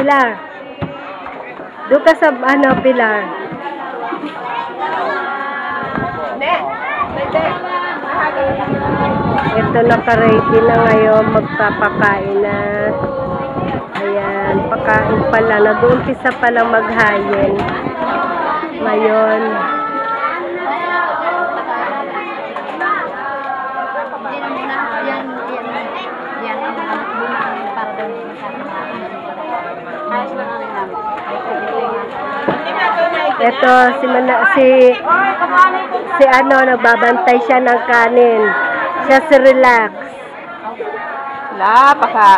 Pilar. Doon ka sa ano, Pilar. Ito naka-ready na ngayon, magpapakain na. Ayan, pakain pala. Nag-uumpisa palang maghayin. Ngayon. Ito si ano nagbabantay siya ng kanin. Siya si Relax. Paka.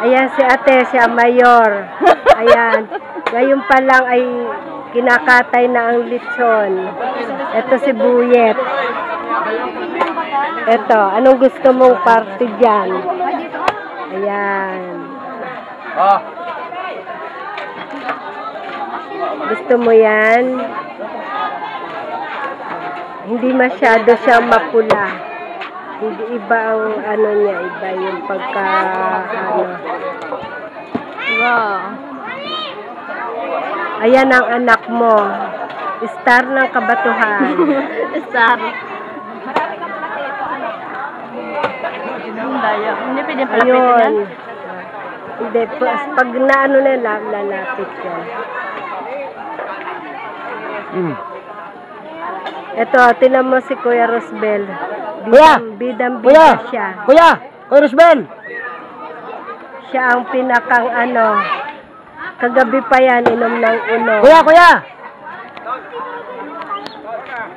Ayan si ate, siya mayor. Ayan. Ngayon pa lang ay kinakatay na ang lechon. Ito si Buyet. Ito, anong gusto mong party dyan? Ayan. Gusto mo yan? Hindi masyado siya mapula. Hindi iba ang ano niya, iba yung pagka ano. Wow. Ayan ang anak mo. Star ng kabatuhan. Star. Hindi pwede palapitin yan? Ayun. Hindi, pag naano na lang, lalapit yan. Ito, tinan mo si Kuya Rosbel. Bidang-bida siya. Kuya Rosbel! Siya ang pinakang ano. Kagabi pa yan, inom ng uno. Kuya!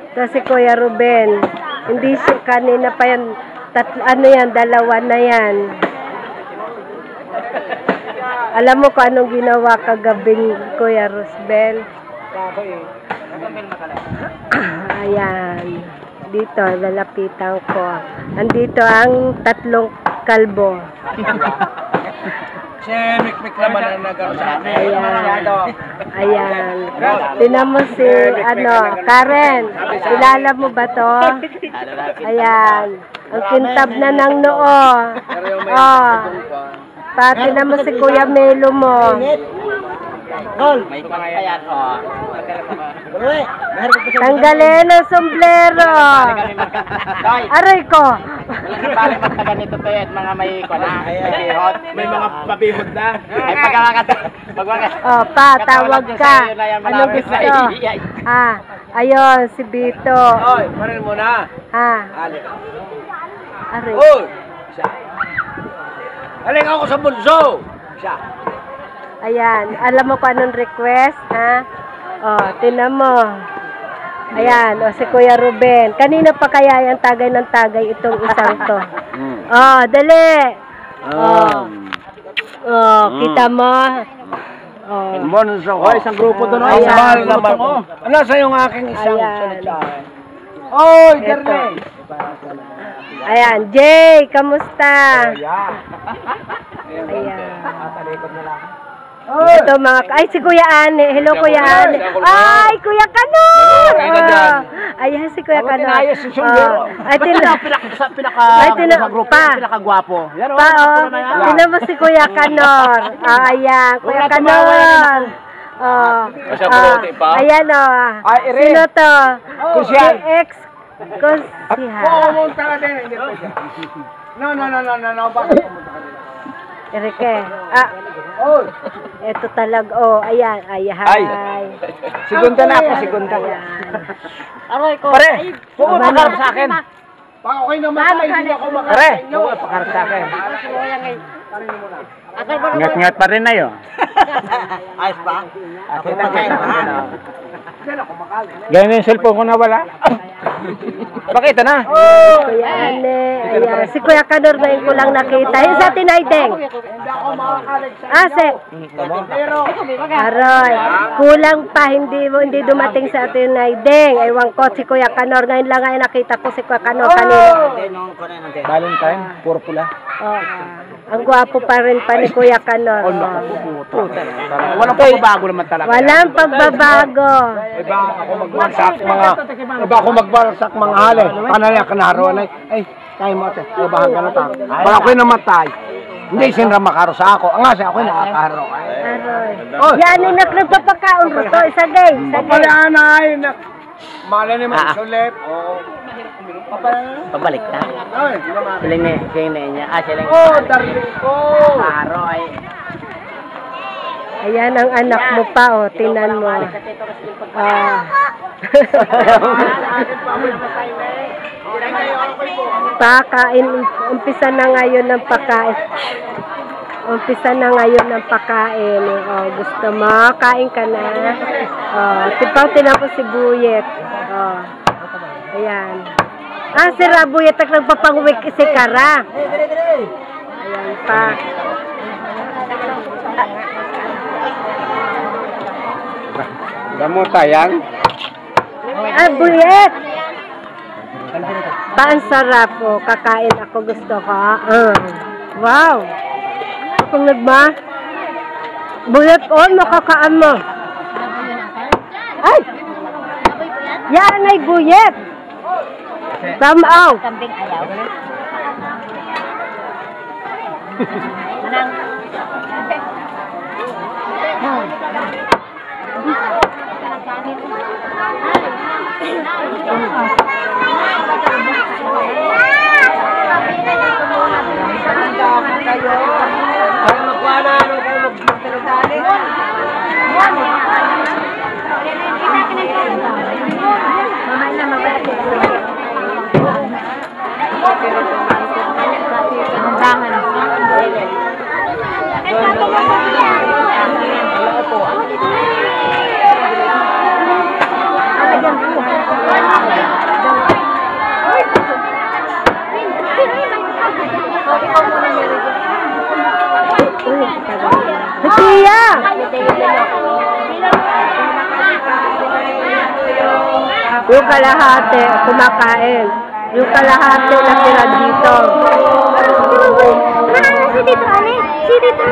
Ito si Kuya Ruben. Hindi siya, kanina pa yan. Ano yan, dalawa na yan. Alam mo kung anong ginawa kagabing Kuya Rosbel? Ayan. Dito, lalapitan ko. Andito ang tatlong kalbo. Si Mikmik naman ang nagano sa akin. Ayan. Tinan mo si, ano, Karen. Kilala mo ba to? Ayan. Ang kintab na ng noo. Pati naman si Kuya Melo mo. May pangayan o. Tanggalin ang sombrero. Aray ko. Pare magtaganito to yan, mga may pabihot. May mga pabihot na. Ay Tawag ka. Ano gusto? Ayun, si Bito. Oy, parin mo na. Aray. Oy! Aling ako sa bunso. Siya. Ayan, alam mo kung anong request, ha? Tinan mo. Ayan, si Kuya Ruben. Kanina pa kaya yung tagay ng tagay itong isang to. Dali. Kita mo. Isang grupo doon. Ayan. Ano sa yung aking isang salita? Oy, Derne. Ayan, Jay, kamusta? Ayan. Ito mga, ay si Kuya Ane. Hello Kuya Ane. Ay, Kuya Kanor. Ayan si Kuya Kanor. Ay, pinakagwapo. Tinan mo si Kuya Kanor. Ayan, Kuya Kanor. Ayan o. Sino to? Kusyal. Ex-kusyal. Pumunta ka din. No. Bakit pumunta ka din? Erike. Ito talaga. Ayan. Ay. Sigunda na ako, sigunda. Aray ko. Pare, pumunta sa akin. Baka okay naman hindi ako makarap. Pare, pakarap sa akin. Ngat-ngat pa rin na yun. Ayos ba? Ganyan yung cellphone ko na wala. Bakit na? Kuya Ane. Ayan. Si Kuya Kanor ngayon ko lang nakita. Yung sa Tinaydeng. Aroy. Kulang pa. Hindi dumating sa Tinaydeng. Ewan ko si Kuya Kanor. Ngayon lang ngayon nakita ko si Kuya Kanor kanina. Valentine, puro pula. Ang gwapo pa rin pa ni Kuya Kanor. Walang pagbabago naman talaga. Walang pagbabago. Iba ako magbarsak mga hali. Panaya kanaro ay kaya mo ate. Babahan ka na ta. Para ako'y namatay. Hindi sinra makaro sa ako. Ang asa ako nakakaro. Aroy. Oh. Yan ay nagpapakaon ro to. Isagay. Papalaan ay. Mala ni Mansulep. Oo. Pabalik na. Ay, Siling na niya. Siling. oh, darling ko. Paro ay. Ayan ang anak mo pa, oh. Tingnan mo. Pakain. Umpisa na ngayon ng pakain. Umpisa na ngayon ng pakain. Oh, gusto mo? Kain ka na. Oh, tipaw po si Buyet. Oh. Ayan. Si Rabuyet ang nagpapanguwik si Kara. Ayan pa. Gamot yan. Buyet! Paan sarap po. Kakain ako. Gusto ko. Wow! Akong nagma. Buyet, makakaan mo. Ay! Yan ay buyet! Tamaw! Kambing ayaw. Manang. Tia! Yung kalahati, kumakain. Yung kalahati natira dito. Si Tito Ali. Si Tito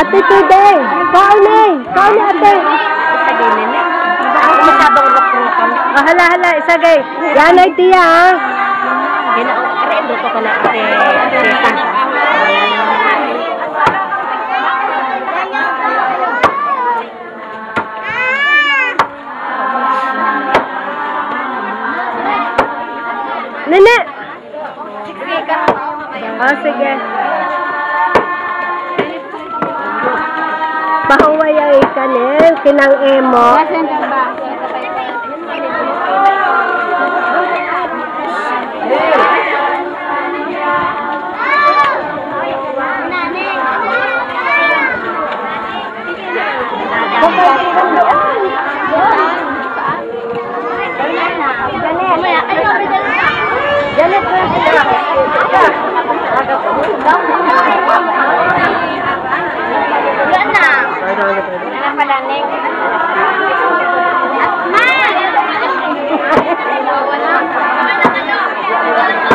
Ate Tuday! Kaon eh! Kaon eh, ate! Hala, isagay. Yan ay tiya, ha? Nene! Sige. Pahuway ay kanin, kinang emo.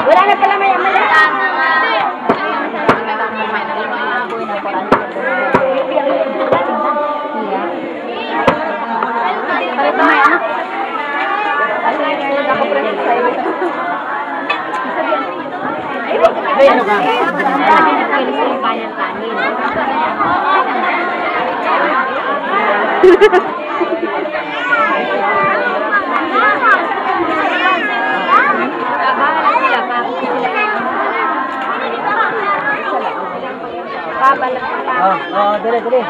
Wala na pala maya-maya. Babalat ka pa. Dali.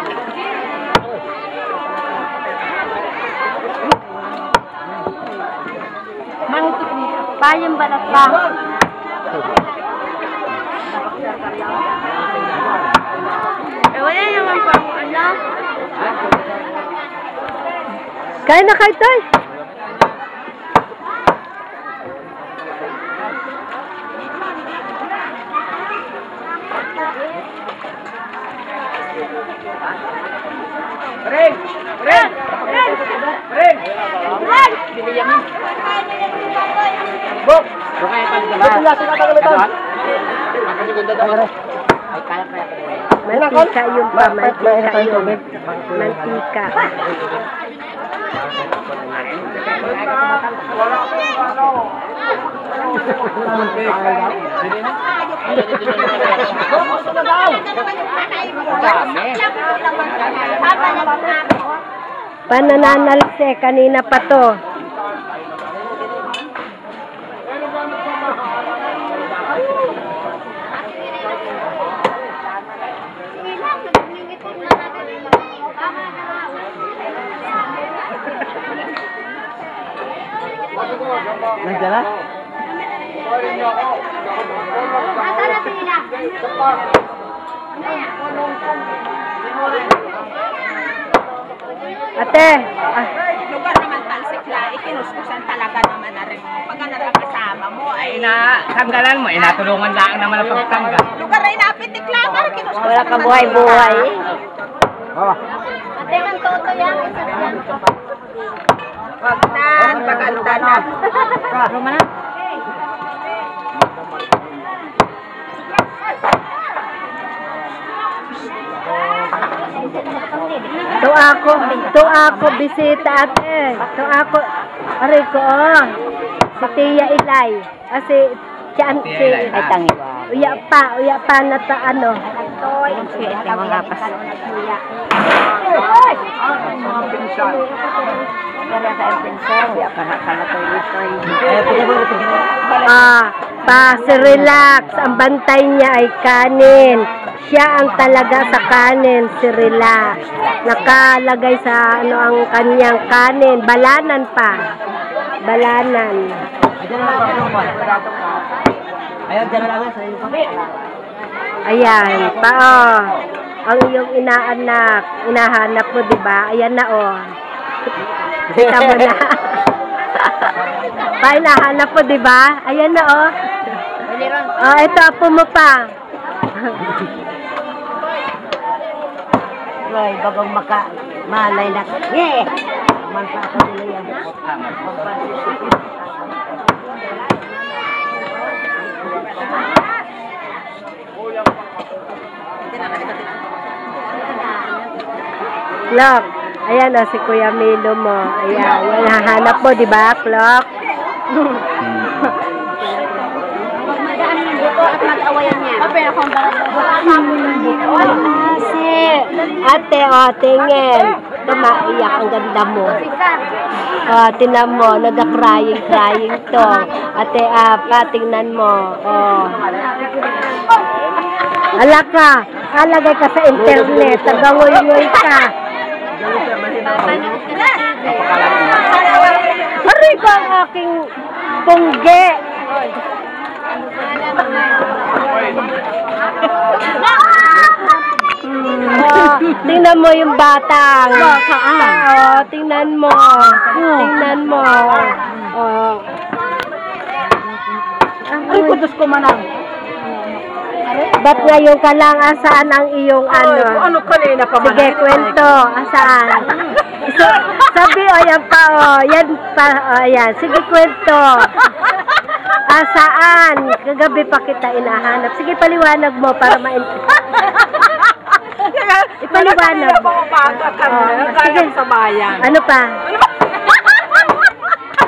Mangitok niya. Payang balat pa. Wala naman po ang ano. Kain na kayo, Toy. Ring! Bok! Mantika yung pa, mantika yung. Mantika. Pananalse, kanina pa to. Nandiyan na? Nasaan na sila? Ate, Lugar naman talsikla, ikinuskusan talaga naman na rin. Pag nakakasama mo ay Tanggalan mo, inatulungan lang naman ang pagtanggal. lugar na inapitik lang, kinuskusan wala ka buhay-buhay. Ate, ang toto yan. Isa yan. Wag na, paganda na. To ako bisita ate. To ako, aray ko, si Tia Ilay. Si Ay, tangiwa. Uya pa na ta ano. Ito mga pas. Relax. Ang bantay niya ay kanin. Siya ang talaga sa kanin, si Relax. Nakalagay sa ano ang kanyang kanin. Balanan pa. Balanan. Ayan, dyan na lang sa iyo pa. Ayan, ang iyong inaanak, inahanap mo, di ba? Ayan na, Kita mo na. Inahanap mo, di ba? Ayan na, ito, apo mo pa. Roy, bagong malay na. Yeah! Manfaat nila yan. Clock. Ayan si Kuya Milo mo. Ayan, yung hahanap mo, di ba, Clock? Magaan yung buto at mag-awayan niya. Pero kung Ate, tingin. Tumaiyak, ang ganda mo. Tingnan mo, nag-crying to. Ate, tingnan mo. Alagay ka sa internet, tagangoy-ngoy ka. Aray ko ang aking pungge. Tingnan mo yung batang. Tingnan mo. Tingnan mo. Ay, kudus ko manang. Ba't ngayon ka lang? Asaan ang iyong ano? Ano kanina pa man? Sige, kwento. Asaan? Sabi, yan pa, yan pa, yan. Sige, kwento. Asaan? Kagabi pa kita inahanap. Sige, paliwanag mo para ipaliwanag mo. Sige, sa bayan. Ano pa?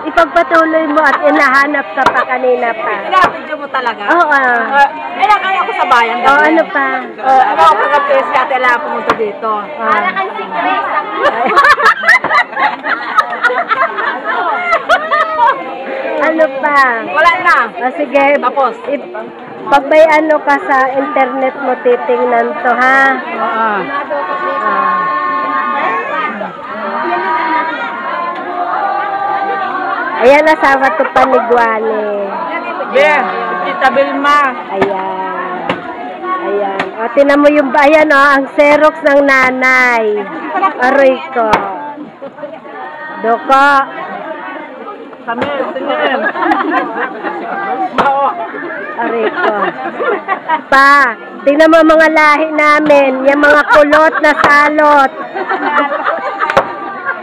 Ipagpatuloy mo at inahanap ka pa kanina pa. Pinapidyo mo talaga? Oo. Kaya ako sa bayan. Ano pa? Ako pagka-PS ka, tala pumunta dito. para kang si Grace. Ano pa? Wala na. Sige. Tapos? Pag may ano ka sa internet mo, titingnan to, ha? Ayan, nasama to panigwani. Tita Vilma. Ayan. Ayan. O, tinan mo yung bayan, o. Ang Xerox ng nanay. Aroy ko. Doko. Tingin. Aroy ko. Pa, tingnan mo mga lahi namin. Yung mga kulot na salot.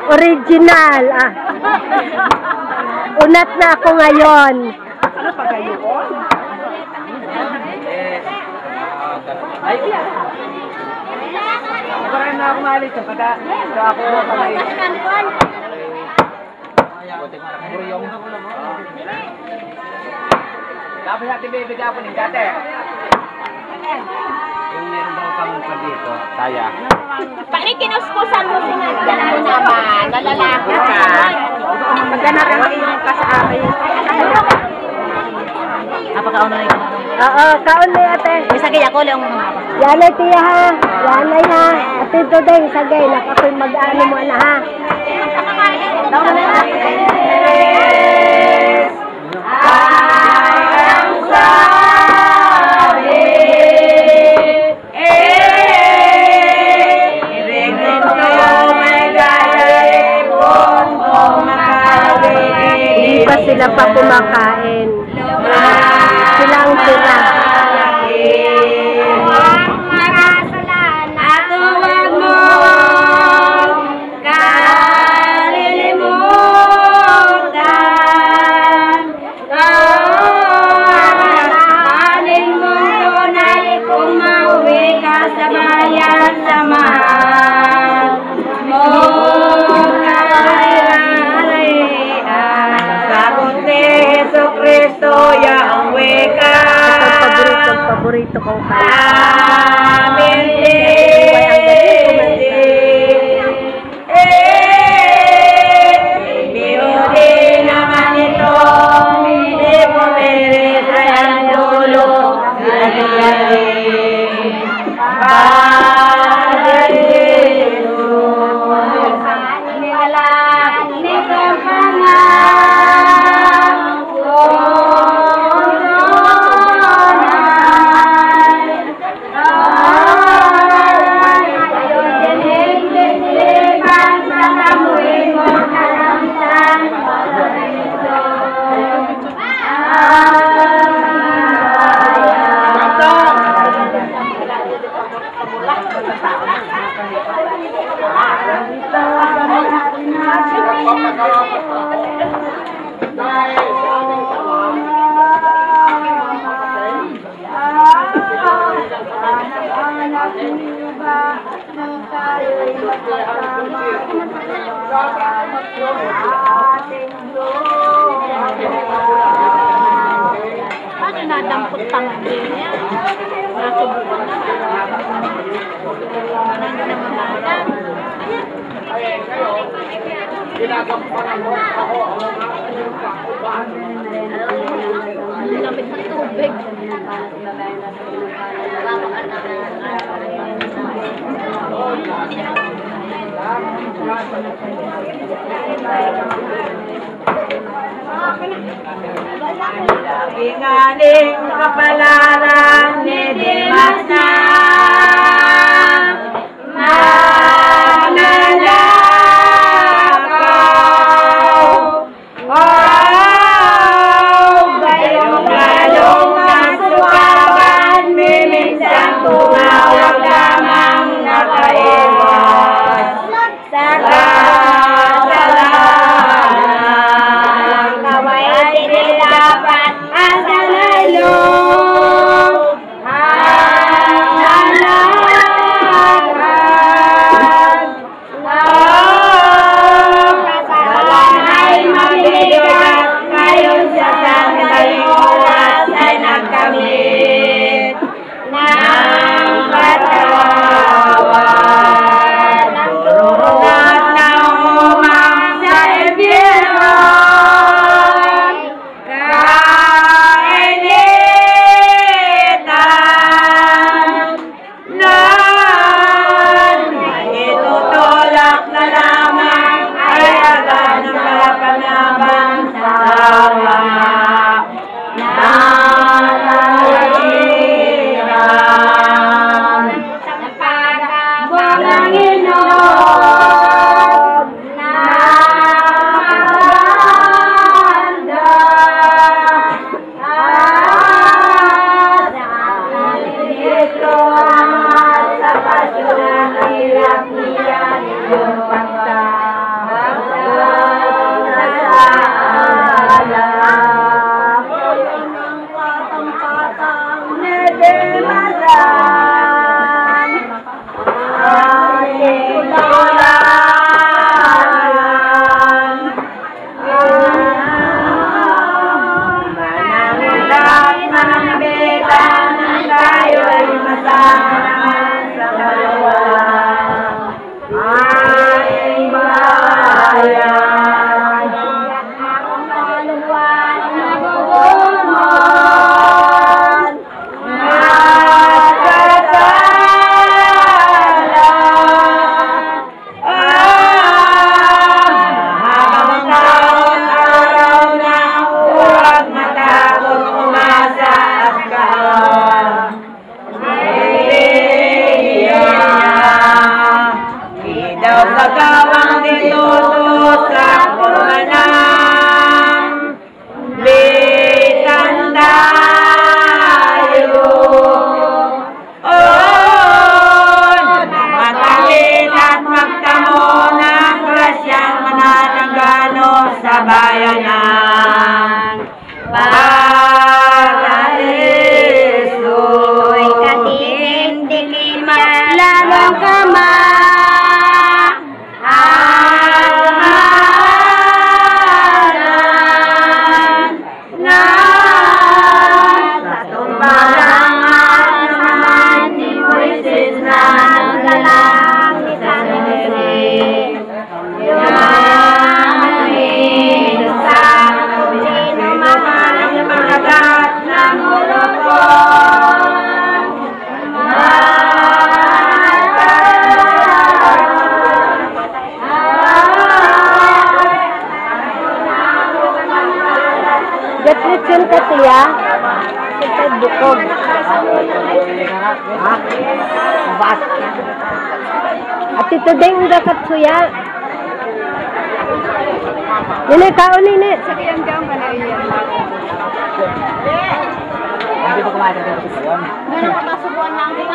Original. Ah. Unat na ako ngayon. Ano pa kayo ko? Parang na ako malit sa pagka ako kamay. Dapat natin bibigyan ako ng dati. Yung meron daw kang pa dito. Saya. Panikinuskusan mo sinadyan mo naman. Nalalaki ka. Magana rin mo yung kasama yun. Napakauna na yung Oo, kaon na ate. Isa kaya ko lang Yanay tiya ha. Yanay ha. Ate ito din, sagay. Nakakoy mag-ano mo na ha. Hindi pa sila pa kumakain. Sila ang tira. Paborito kong Paano nadampot tangan niya? Nasubukan na. Ano na mamalan? Lamig sa tubig. Ingaling kapalaran ni Dimas na mananakaw. Galong-galong na sukaban, miminsang tumawag lamang nakaiwas. Sa kasalanan, kaway dapat asalalo. Agawang dituto sa kumanang bitan tayo. On, matalin at magtamo ng grasyang manananggano sa bayanan. Paraiso'y katindig-tigin maglalong kama. Gatritsun ka tiya. Sintay bukog. At ito din nga katsuya. Nini, kaon nini. Hindi ko kumain ng pisyon. Masubuan lang din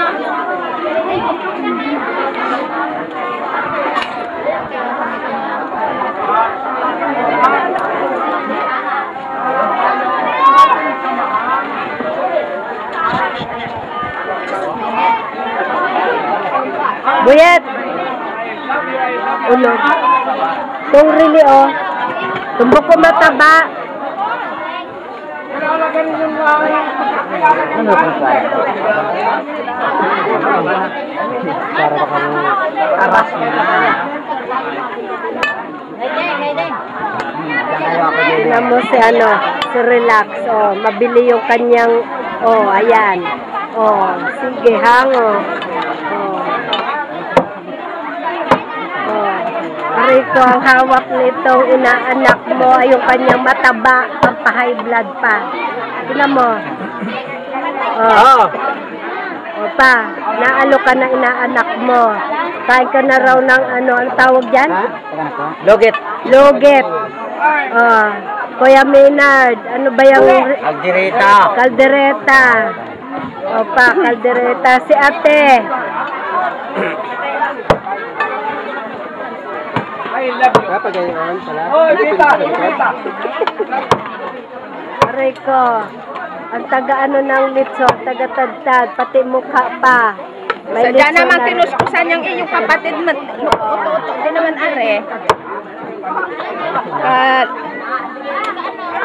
Buyet. Ulog. Kung really oh. Tumbok ko mataba. Ano kung kaya? Para baka mo aras mo na. Tingnan mo si ano, si Relax. Oh, mabili yung kanyang, oh, ayan. Oh, sige, hango. Oh. Rito ang hawak nitong inaanak mo ay yung kanyang mataba, pampahay blood pa. Tingnan mo. Oh. O pa, naalo ka na inaanak mo. Kain ka na raw ng ano, ang tawag dyan? Logit. Logit. Oh. Kuya Maynard, ano ba yung... Aldireta. Kaldereta. O pa, kaldereta. Si ate. I love you. Kapag ganyan pala. Oh, dita. Aray ko. Ang taga-ano ng litsok, taga-tadtad, pati mukha pa. May Sadya litso naman na- kinuskusan niyang iyong kapatid. Uto-uto din naman are.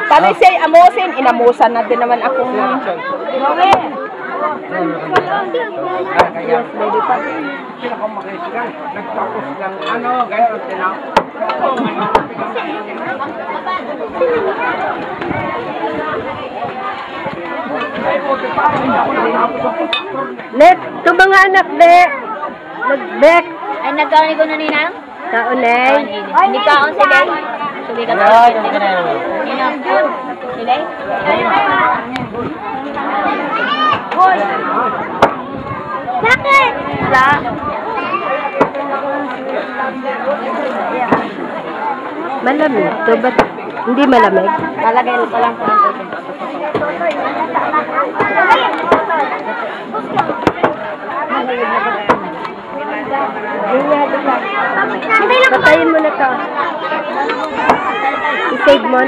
Kami siya'y amusin, inamusan na din naman akong... Yes, baby pa. Sila ko makisigan. Nagtapos lang ano, gano'n tinap. Net, ito mga anak, be. Nagbek. Ay, nagkaon ko na ninang? Kaunay. Hindi kaon sila. Sabi ka na. Sila? Bakit? Malamig. Ito ba? Hindi malamig. Lalagay ko lang po ng tubig. Patayin mo na to. I-save mo.